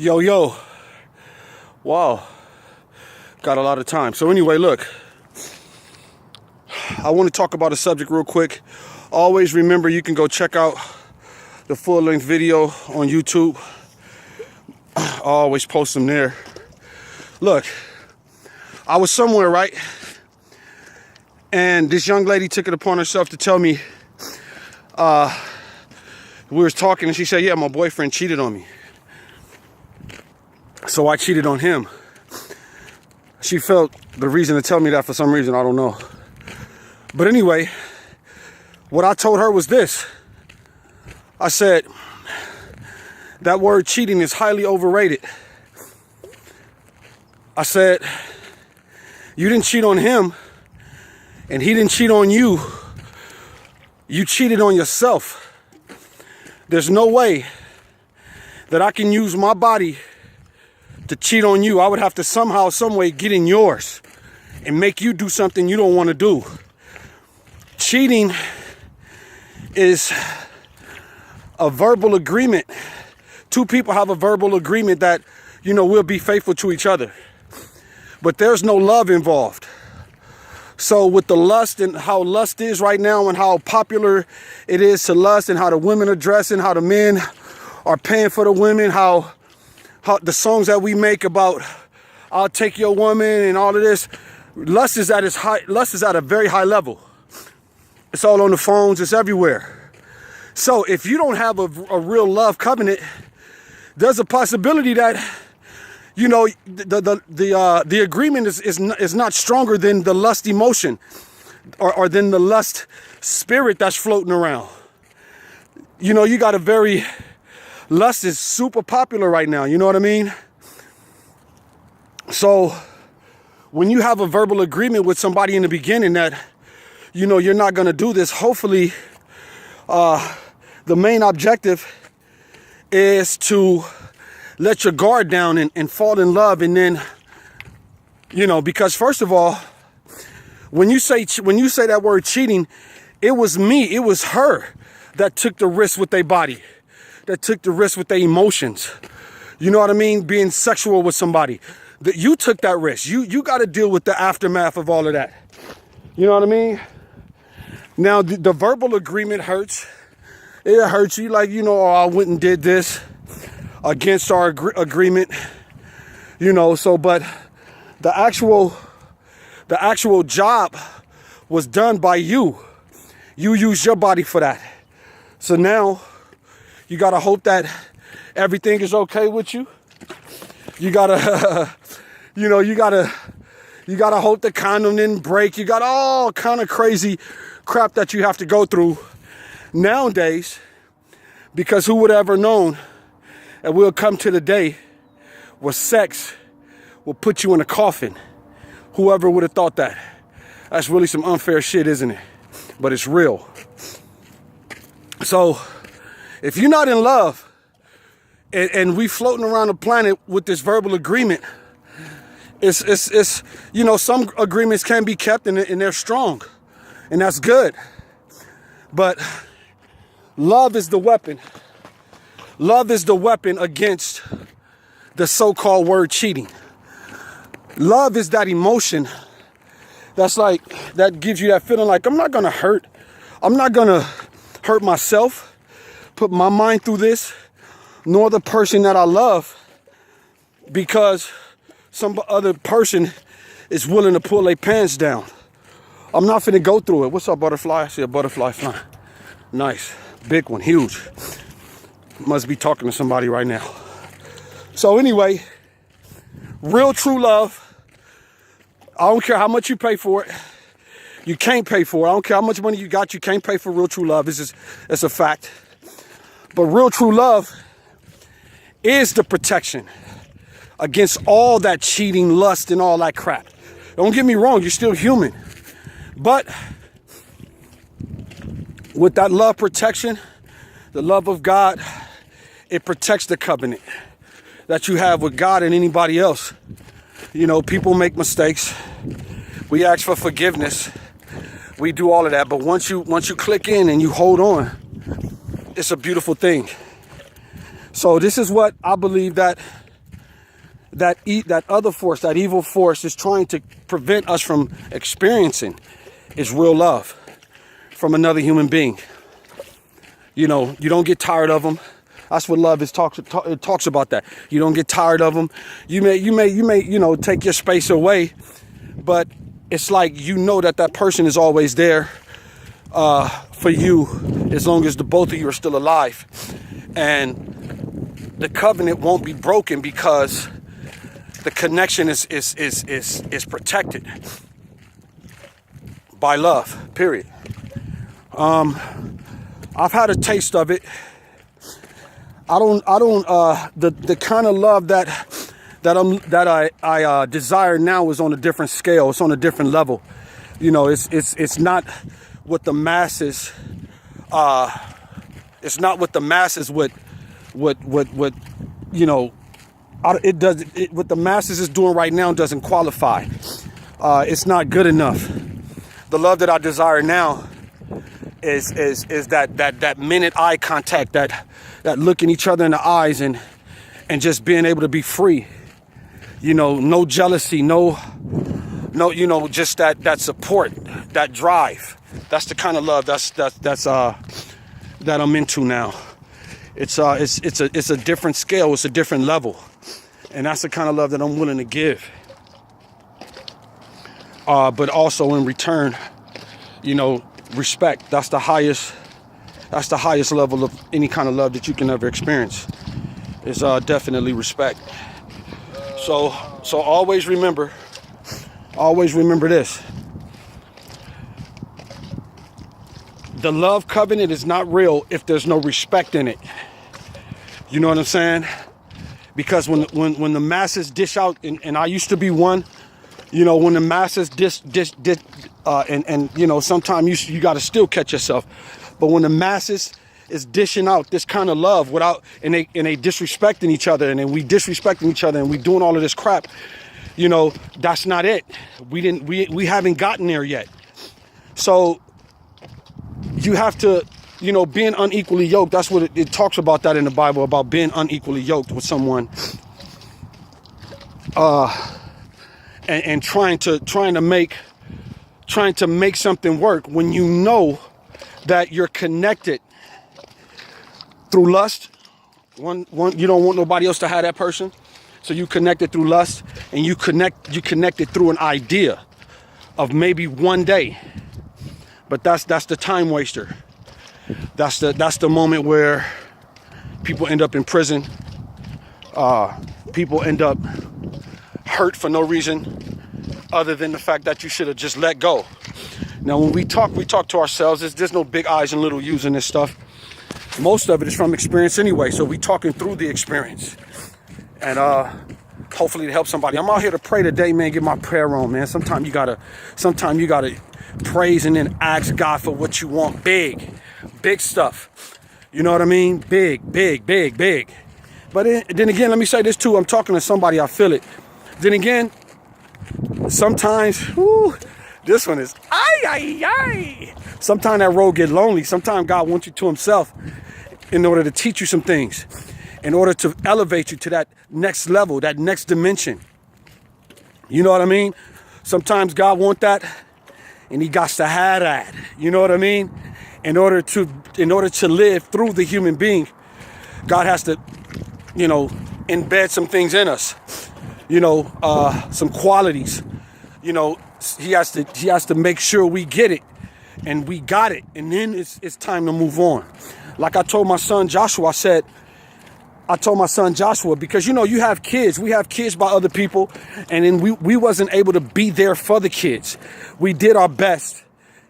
Yo, yo. Wow. Got a lot of time. So anyway, look. I want to talk about a subject real quick. Always remember you can go check out the full-length video on YouTube. I always post them there. Look, I was somewhere, right? And this young lady took it upon herself to tell me, we were talking and she said, yeah, my boyfriend cheated on me. So I cheated on him. She felt the reason to tell me that for some reason, I don't know. But anyway, what I told her was this. I said, that word cheating is highly overrated. I said, you didn't cheat on him and he didn't cheat on you. You cheated on yourself. There's no way that I can use my body to cheat on you. I would have to somehow, some way get in yours and make you do something you don't want to do. Cheating is a verbal agreement. Two people have a verbal agreement that, we'll be faithful to each other. But there's no love involved. So with the lust and how lust is right now and how popular it is to lust and how the women are dressing, how the men are paying for the women, how the songs that we make about I'll take your woman and all of this, lust is at a very high level. It's all on the phones, it's everywhere. So if you don't have a real love covenant, there's a possibility that the agreement is not stronger than the lust emotion or than the lust spirit that's floating around. You got lust is super popular right now, you know what I mean? So when you have a verbal agreement with somebody in the beginning that, you're not going to do this, hopefully the main objective is to let your guard down and fall in love. And then, because first of all, when you say that word cheating, it was her that took the risk with their body, that took the risk with their emotions. You know what I mean? Being sexual with somebody. That you took that risk. You got to deal with the aftermath of all of that. You know what I mean? Now, the verbal agreement hurts. It hurts you like, I went and did this against our agreement, but the actual job was done by you. You used your body for that. So now you got to hope that everything is okay with you. You got to, you got to hope the condom didn't break. You got all kind of crazy crap that you have to go through nowadays, because who would have ever known that we'll come to the day where sex will put you in a coffin? Whoever would have thought that? That's really some unfair shit, isn't it? But it's real. So if you're not in love and we floating around the planet with this verbal agreement, it's some agreements can be kept and they're strong, and that's good. But love is the weapon. Love is the weapon against the so-called word cheating. Love is that emotion that gives you that feeling like, I'm not going to hurt myself, put my mind through this, nor the person that I love, because some other person is willing to pull their pants down. I'm not finna go through it. What's up, butterfly? I see a butterfly flying. Nice. Big one. Huge. Must be talking to somebody right now. So anyway, real true love. I don't care how much you pay for it. You can't pay for it. I don't care how much money you got. You can't pay for real true love. It's a fact. But real true love is the protection against all that cheating, lust, and all that crap. Don't get me wrong. You're still human. But with that love protection, the love of God, it protects the covenant that you have with God and anybody else. People make mistakes. We ask for forgiveness. We do all of that. But once you click in and you hold on, it's a beautiful thing. So this is what I believe that that other force, that evil force is trying to prevent us from experiencing is real love from another human being. You know, you don't get tired of them. That's what love is. It talks about that. You don't get tired of them. You may, you know, take your space away, but it's like, you know, that person is always there for you as long as the both of you are still alive. And the covenant won't be broken because the connection is protected by love, period. I've had a taste of it. The kind of love that I desire now is on a different scale. It's on a different level. You know, it's not what the masses, it's not what the masses would, you know, what the masses is doing right now doesn't qualify. It's not good enough. The love that I desire now is that minute eye contact, that looking each other in the eyes and just being able to be free. You know, no jealousy, no, you know, just that support, that drive. That's the kind of love that I'm into now. It's a different scale. It's a different level. And that's the kind of love that I'm willing to give. But also in return, you know, respect. That's the highest level of any kind of love that you can ever experience. Is definitely respect. So always remember this. The love covenant is not real if there's no respect in it. You know what I'm saying? Because when the masses dish out, and I used to be one, you know, when the masses and you know, sometimes you got to still catch yourself. But when the masses is dishing out this kind of love and they disrespecting each other, and then we disrespecting each other, and we doing all of this crap, you know, that's not it. We haven't gotten there yet. So you have to, you know, being unequally yoked. That's what it talks about that in the Bible, about being unequally yoked with someone. And trying to make something work when you know that you're connected through lust. One, you don't want nobody else to have that person, so you connected through lust, and you connected through an idea of maybe one day. But that's the time waster. That's the moment where people end up in prison. People end up hurt for no reason other than the fact that you should have just let go. Now, when we talk to ourselves. There's no big I's and little U's in this stuff. Most of it is from experience anyway, so we talking through the experience. And hopefully it helps somebody. I'm out here to pray today, man. Get my prayer on, man. Sometimes you gotta praise and then ask God for what you want. Big stuff. You know what I mean? Big. But then again, let me say this too. I'm talking to somebody, I feel it. Then again, sometimes, this one is, sometimes that road get lonely. Sometimes God wants you to himself in order to teach you some things, in order to elevate you to that next level, that next dimension. You know what I mean? Sometimes God wants that, and he got to have that. You know what I mean? In order to live through the human being, God has to, you know, embed some things in us. You know, some qualities. You know, he has to make sure we get it, and we got it, and then it's time to move on. Like I told my son Joshua, because you know, you have kids. We have kids by other people, and then we wasn't able to be there for the kids. We did our best.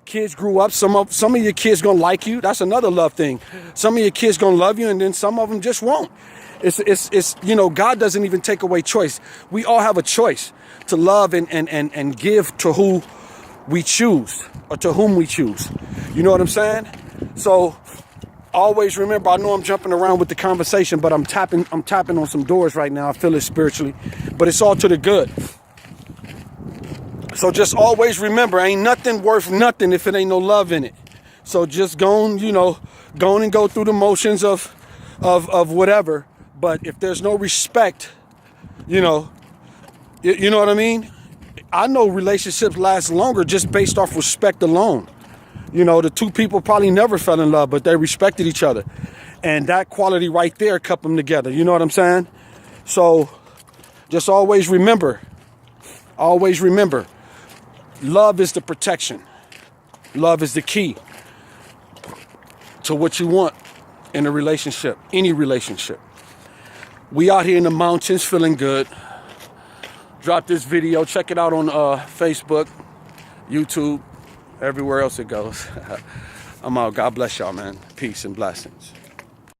Kids grew up. Some of your kids gonna like you. That's another love thing. Some of your kids gonna love you, and then some of them just won't. It's you know, God doesn't even take away choice. We all have a choice to love and give to who we choose, or to whom we choose. You know what I'm saying? So always remember, I know I'm jumping around with the conversation, but I'm tapping on some doors right now. I feel it spiritually, but it's all to the good. So just always remember, ain't nothing worth nothing if it ain't no love in it. So just go and go through the motions of whatever. But if there's no respect You know, you know what I mean? I know relationships last longer just based off respect alone. You know, the two people probably never fell in love, but they respected each other. And that quality right there kept them together. You know what I'm saying? So just always remember, love is the protection. Love is the key to what you want in a relationship, any relationship. We out here in the mountains feeling good. Drop this video. Check it out on Facebook, YouTube, everywhere else it goes. I'm out. God bless y'all, man. Peace and blessings.